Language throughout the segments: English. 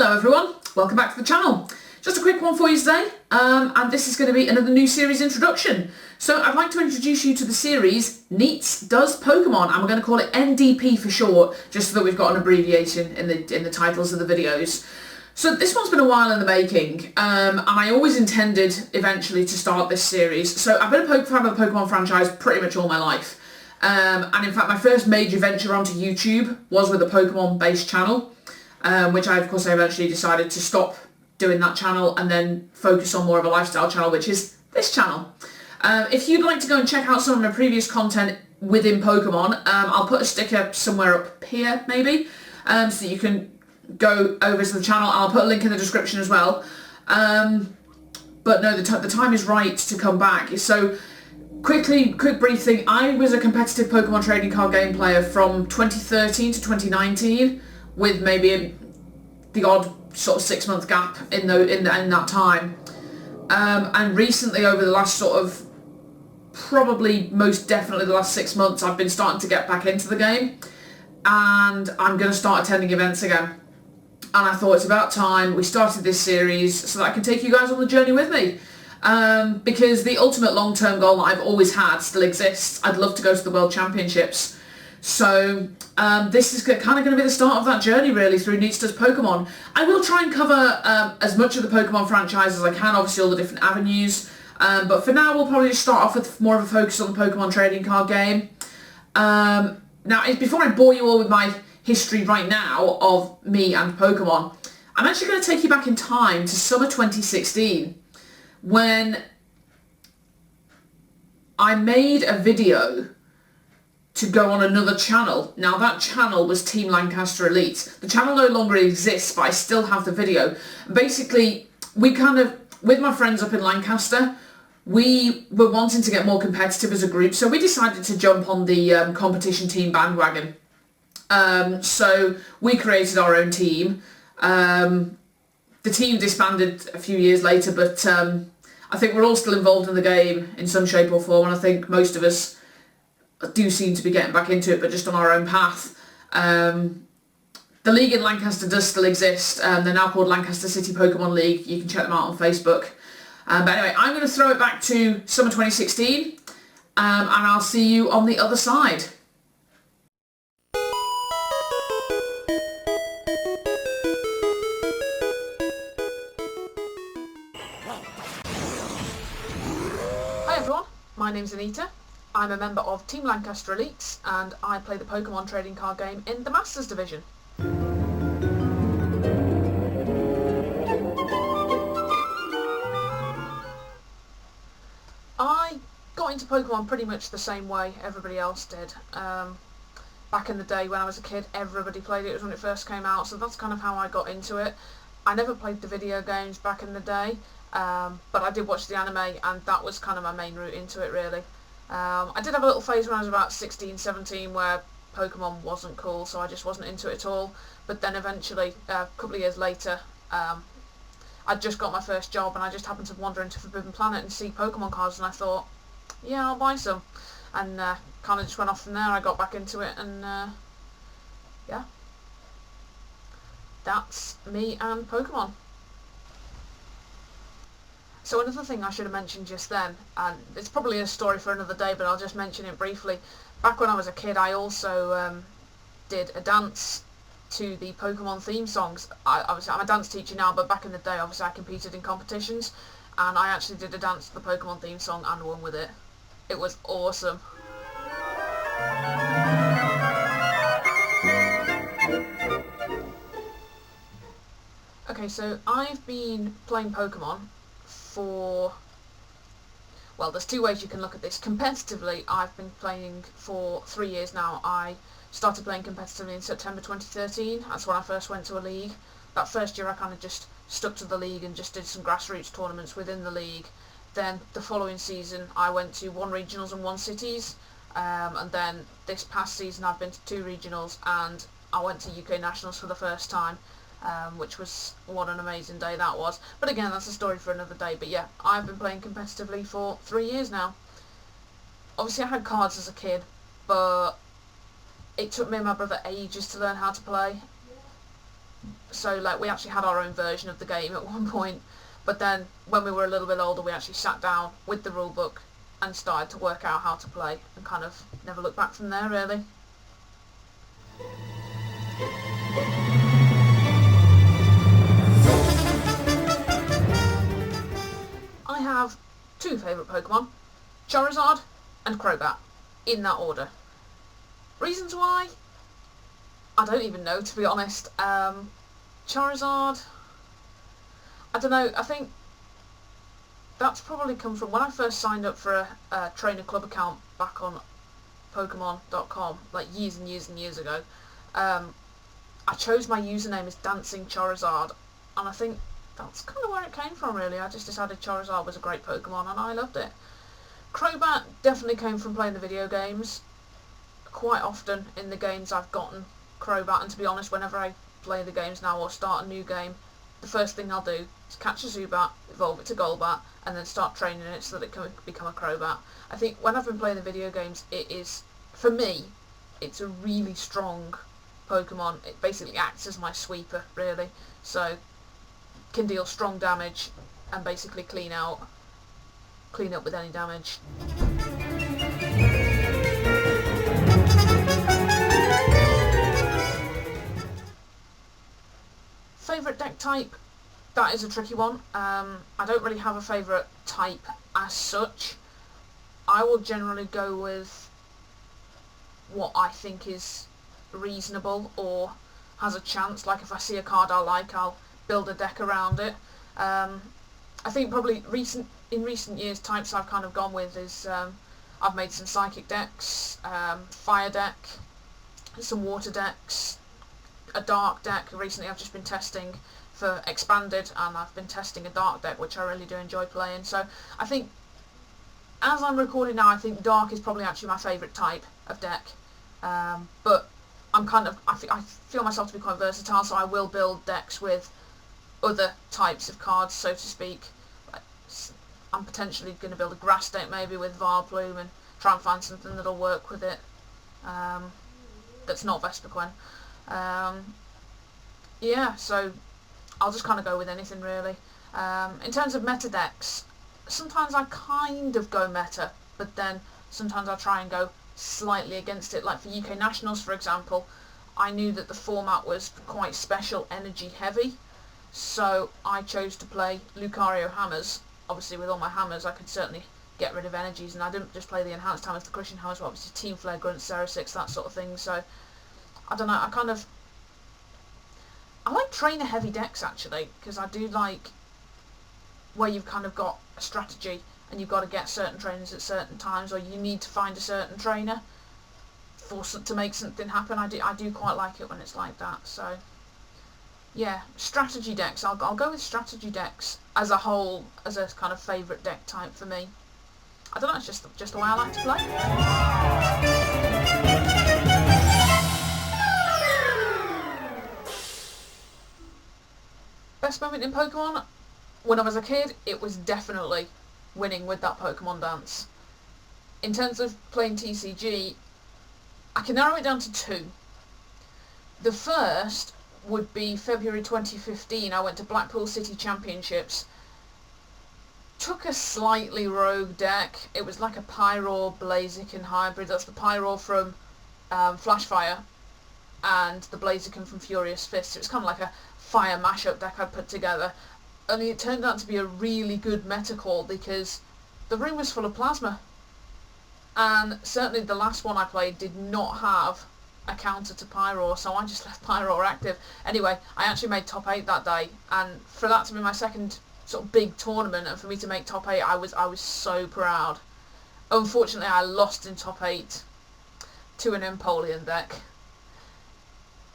Hello everyone, welcome back to the channel. Just a quick one for you today, and this is going to be another new series introduction. So I'd like to introduce you to the series N.D.P Does Pokemon, and we're going to call it N.D.P for short, just so that we've got an abbreviation in the titles of the videos. So this one's been a while in the making, and I always intended eventually to start this series. So I've been a fan of the Pokemon franchise pretty much all my life. And in fact my first major venture onto YouTube was with a Pokemon based channel. Which I eventually decided to stop doing that channel and then focus on more of a lifestyle channel, which is this channel. If you'd like to go and check out some of my previous content within Pokemon, I'll put a sticker somewhere up here maybe, so that you can go over to the channel. I'll put a link in the description as well. But no, the time is right to come back. So quick brief thing, I was a competitive Pokemon trading card game player from 2013 to 2019. With maybe the odd sort of 6-month gap in that time, and recently over the last probably most definitely the last 6 months, I've been starting to get back into the game, and I'm going to start attending events again. And I thought it's about time we started this series so that I can take you guys on the journey with me. Because the ultimate long-term goal that I've always had still exists. I'd love to go to the World Championships. So this is kind of going to be the start of that journey really through N.D.P Does Pokemon. I will try and cover as much of the Pokemon franchise as I can, obviously all the different avenues. But for now we'll probably just start off with more of a focus on the Pokemon trading card game. Now before I bore you all with my history right now of me and Pokemon, I'm actually going to take you back in time to summer 2016 when I made a video to go on another channel. Now that channel was Team Lancaster Elite. The channel no longer exists, but I still have the video. Basically, we with my friends up in Lancaster, we were wanting to get more competitive as a group, so we decided to jump on the competition team bandwagon. So we created our own team. The team disbanded a few years later, but I think we're all still involved in the game in some shape or form, and I think most of us do seem to be getting back into it, but just on our own path. The league in Lancaster does still exist. They're now called Lancaster City Pokemon League. You can check them out on Facebook. But anyway, I'm going to throw it back to summer 2016, and I'll see you on the other side. Hi everyone, my name's Anita. I'm a member of Team Lancaster Elite, and I play the Pokemon trading card game in the Masters Division. I got into Pokemon pretty much the same way everybody else did. Back in the day when I was a kid, everybody played it. It was when it first came out, so that's kind of how I got into it. I never played the video games back in the day, but I did watch the anime, and that was kind of my main route into it really. I did have a little phase when I was about 16, 17 where Pokemon wasn't cool, so I just wasn't into it at all. But then eventually, a couple of years later, I'd just got my first job and I just happened to wander into Forbidden Planet and see Pokemon cards, and I thought, yeah, I'll buy some. And kind of just went off from there. I got back into it, and yeah, that's me and Pokemon. So another thing I should have mentioned just then, and it's probably a story for another day, but I'll just mention it briefly. Back when I was a kid, I also did a dance to the Pokemon theme songs. Obviously, I'm a dance teacher now, but back in the day, obviously, I competed in competitions, and I actually did a dance to the Pokemon theme song and won with it. It was awesome. Okay, so I've been playing Pokemon for, well, there's two ways you can look at this. Competitively, I've been playing for 3 years now. I started playing competitively in September 2013. That's when I first went to a league. That first year I kind of just stuck to the league and just did some grassroots tournaments within the league. Then the following season I went to 1 regionals and 1 cities, and then this past season I've been to 2 regionals, and I went to UK Nationals for the first time. Which was, what an amazing day that was. But again, that's a story for another day. But yeah, I've been playing competitively for 3 years now. Obviously I had cards as a kid, but it took me and my brother ages to learn how to play. So like we actually had our own version of the game at one point, but then when we were a little bit older we actually sat down with the rule book and started to work out how to play, and kind of never looked back from there really. I have two favourite Pokemon, Charizard and Crobat, in that order. Reasons why? I don't even know, to be honest. Charizard, I don't know, I think that's probably come from when I first signed up for a trainer club account back on Pokemon.com, like years and years and years ago. I chose my username as Dancing Charizard, and I think that's kind of where it came from really. I just decided Charizard was a great Pokemon and I loved it. Crobat definitely came from playing the video games. Quite often in the games I've gotten Crobat, and to be honest, whenever I play the games now or start a new game, the first thing I'll do is catch a Zubat, evolve it to Golbat, and then start training it so that it can become a Crobat. I think when I've been playing the video games, it is, for me, it's a really strong Pokemon. It basically acts as my sweeper, really. So, can deal strong damage and basically clean up with any damage. Favourite deck type? That is a tricky one. I don't really have a favourite type as such. I will generally go with what I think is reasonable or has a chance. Like if I see a card I like, I'll build a deck around it. I think probably in recent years types I've kind of gone with is I've made some psychic decks, fire deck, some water decks, a dark deck. Recently I've just been testing for expanded, and I've been testing a dark deck which I really do enjoy playing. So I think as I'm recording now, I think dark is probably actually my favourite type of deck, but I feel myself to be quite versatile, so I will build decks with other types of cards, so to speak. Like, I'm potentially going to build a grass deck maybe with Vileplume and try and find something that'll work with it, that's not Vespiquen. Yeah, so I'll just kind of go with anything really. In terms of meta decks, sometimes I kind of go meta, but then sometimes I try and go slightly against it. Like for UK Nationals, for example, I knew that the format was quite special energy heavy, so I chose to play Lucario hammers. Obviously with all my hammers I could certainly get rid of energies, and I didn't just play the enhanced hammers, the crushing hammers, but obviously Team Flare, Grunt, Serasix, that sort of thing. So I don't know, I like trainer heavy decks actually, because I do like where you've kind of got a strategy and you've got to get certain trainers at certain times, or you need to find a certain trainer to make something happen. I do quite like it when it's like that. So yeah, strategy decks. I'll go with strategy decks as a whole, as a kind of favourite deck type for me. I don't know, it's just the way I like to play. Best moment in Pokemon? When I was a kid, it was definitely winning with that Pokemon dance. In terms of playing TCG, I can narrow it down to two. The first would be February 2015. I went to Blackpool City Championships. Took a slightly rogue deck. It was like a Pyroar Blaziken hybrid. That's the Pyroar from Flashfire and the Blaziken from Furious Fist. It was kind of like a fire mashup deck I put together. Only it turned out to be a really good meta call because the room was full of plasma. And certainly the last one I played did not have a counter to Pyroar, so I just left Pyroar active. Anyway, I actually made top 8 that day, and for that to be my second sort of big tournament and for me to make top 8, I was so proud. Unfortunately, I lost in top 8 to an Empoleon deck.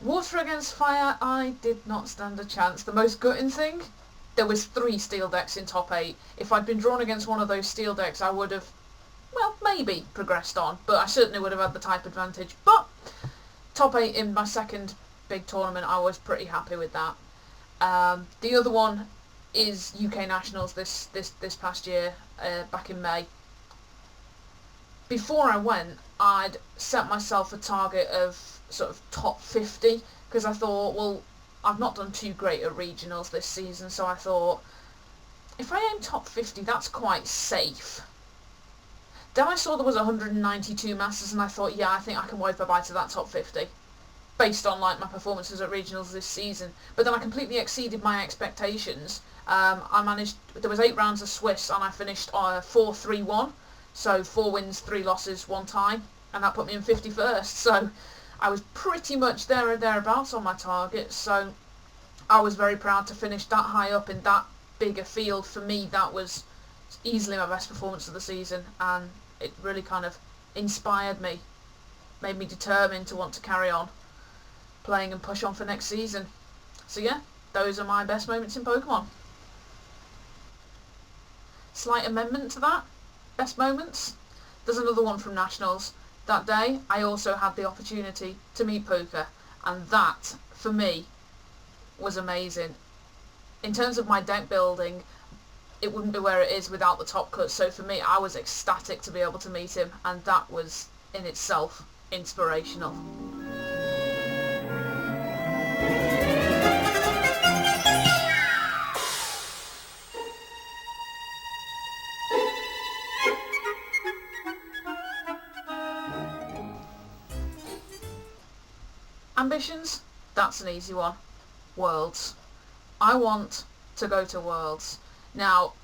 Water against fire, I did not stand a chance. The most gutting thing, there was 3 steel decks in top 8. If I'd been drawn against one of those steel decks, I would have, well, maybe progressed on, but I certainly would have had the type advantage. But top 8 in my second big tournament, I was pretty happy with that. The other one is UK Nationals this past year, back in May. Before I went, I'd set myself a target of sort of top 50, because I thought, well, I've not done too great at regionals this season, so I thought, if I aim top 50, that's quite safe. Then I saw there was 192 Masters, and I thought, yeah, I think I can wave bye-bye to that top 50, based on like my performances at regionals this season. But then I completely exceeded my expectations. There was 8 rounds of Swiss, and I finished 4-3-1, so 4 wins, 3 losses, 1 tie, and that put me in 51st. So I was pretty much there or thereabouts on my target. So I was very proud to finish that high up in that bigger field. For me, that was easily my best performance of the season, and it really kind of inspired me, made me determined to want to carry on playing and push on for next season. So yeah, those are my best moments in Pokemon. Slight amendment to that, best moments, there's another one from Nationals. That day I also had the opportunity to meet Puka, and that for me was amazing. In terms of my deck building, it wouldn't be where it is without the top cut, so for me I was ecstatic to be able to meet him, and that was in itself inspirational. Ambitions? That's an easy one. Worlds. I want to go to Worlds. Now,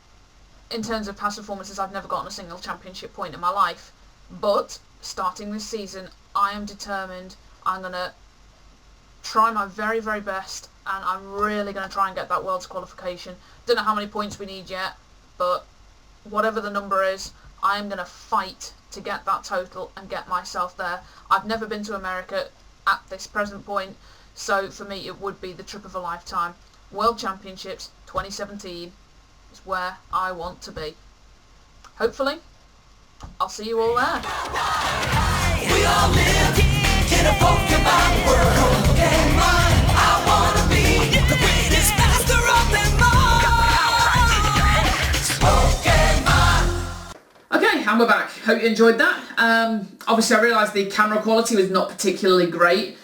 in terms of past performances, I've never gotten a single championship point in my life, but starting this season, I am determined. I'm going to try my very, very best, and I'm really going to try and get that Worlds qualification. Don't know how many points we need yet, but whatever the number is, I'm going to fight to get that total and get myself there. I've never been to America at this present point, so for me it would be the trip of a lifetime. World Championships 2017 is where I want to be. Hopefully, I'll see you all there. We all live in a Pokemon world. Pokemon, I wanna be the greatest master of them all. Pokemon. Okay, and we're back. Hope you enjoyed that. Obviously, I realised the camera quality was not particularly great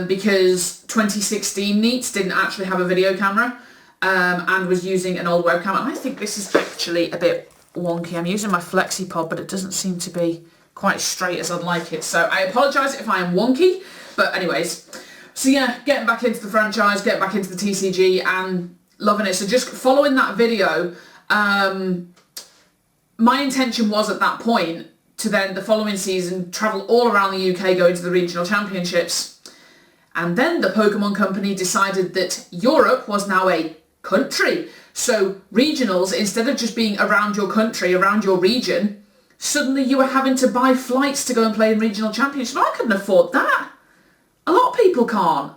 because 2016 Neats didn't actually have a video camera and was using an old webcam. And I think this is actually a bit wonky. I'm using my FlexiPod, but it doesn't seem to be quite straight as I'd like it. So I apologise if I am wonky. But anyways, so yeah, getting back into the franchise, getting back into the TCG and loving it. So just following that video, my intention was at that point to then the following season travel all around the UK going to the regional championships. And then the Pokemon Company decided that Europe was now a country. So regionals, instead of just being around your country, around your region, suddenly you were having to buy flights to go and play in regional championships. I couldn't afford that. A lot of people can't.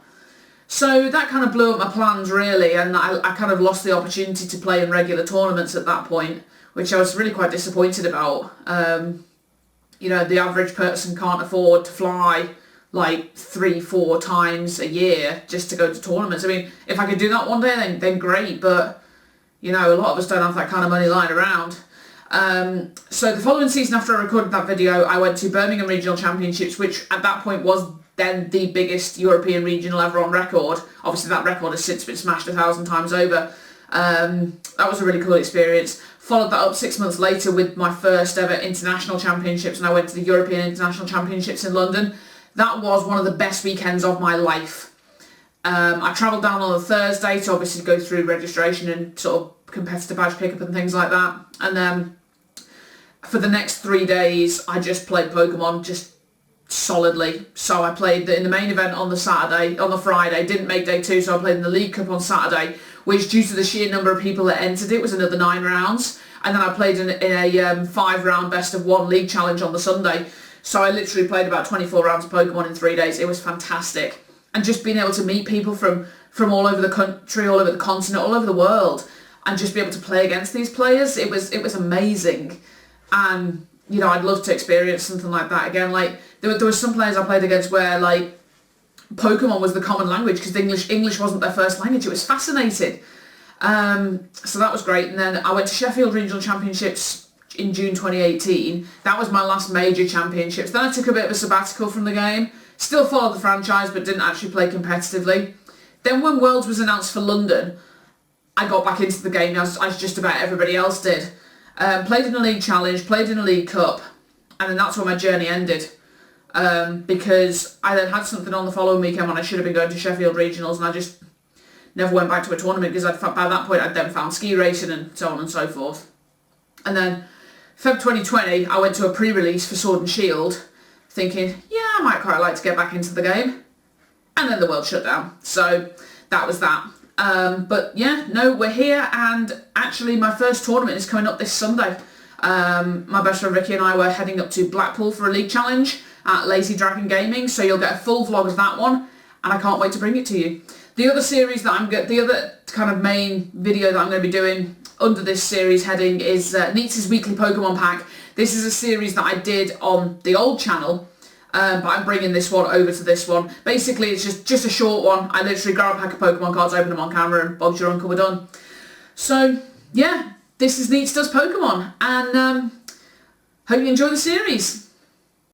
So that kind of blew up my plans really, and I kind of lost the opportunity to play in regular tournaments at that point, which I was really quite disappointed about. You know, the average person can't afford to fly like 3-4 times a year just to go to tournaments. I mean, if I could do that one day, then great, but you know, a lot of us don't have that kind of money lying around. So the following season after I recorded that video, I went to Birmingham Regional Championships, which at that point was then the biggest European regional ever on record. Obviously that record has since been smashed 1,000 times over. That was a really cool experience. Followed that up 6 months later with my first ever international championships, and I went to the European International Championships in London. That was one of the best weekends of my life. I travelled down on a Thursday to obviously go through registration and sort of competitive badge pickup and things like that. And then for the next 3 days, I just played Pokemon just solidly. So I played in the main event on the Friday, didn't make day 2, so I played in the League Cup on Saturday, which due to the sheer number of people that entered it was another 9 rounds. And then I played in a 5-round best of 1 league challenge on the Sunday. So I literally played about 24 rounds of Pokemon in 3 days. It was fantastic. And just being able to meet people from all over the country, all over the continent, all over the world, and just be able to play against these players, it was amazing. And you know, I'd love to experience something like that again. Like there was some players I played against where like Pokemon was the common language because English wasn't their first language. It was fascinating. So that was great. And then I went to Sheffield Regional Championships in June 2018. That was my last major championships. Then I took a bit of a sabbatical from the game. Still followed the franchise, but didn't actually play competitively. Then when Worlds was announced for London, I got back into the game as just about everybody else did. Played in a League Challenge, played in a League Cup, and then that's where my journey ended. Because I then had something on the following weekend when I should have been going to Sheffield Regionals, and I just never went back to a tournament because by that point I'd then found ski racing and so on and so forth. And then Feb 2020, I went to a pre-release for Sword and Shield, thinking, yeah, I might quite like to get back into the game. And then the world shut down. So that was that. But yeah, no, we're here, and actually my first tournament is coming up this Sunday. My best friend Ricky and I were heading up to Blackpool for a League Challenge at Lazy Dragon Gaming, so you'll get a full vlog of that one, and I can't wait to bring it to you. The other series that the other kind of main video that I'm going to be doing under this series heading is Neats' Weekly Pokemon Pack. This is a series that I did on the old channel, but I'm bringing this one over to this one. Basically, it's just a short one. I literally grab a pack of Pokemon cards, open them on camera, and Bob's your uncle, we're done. So, yeah, this is Neats Does Pokemon, and hope you enjoy the series.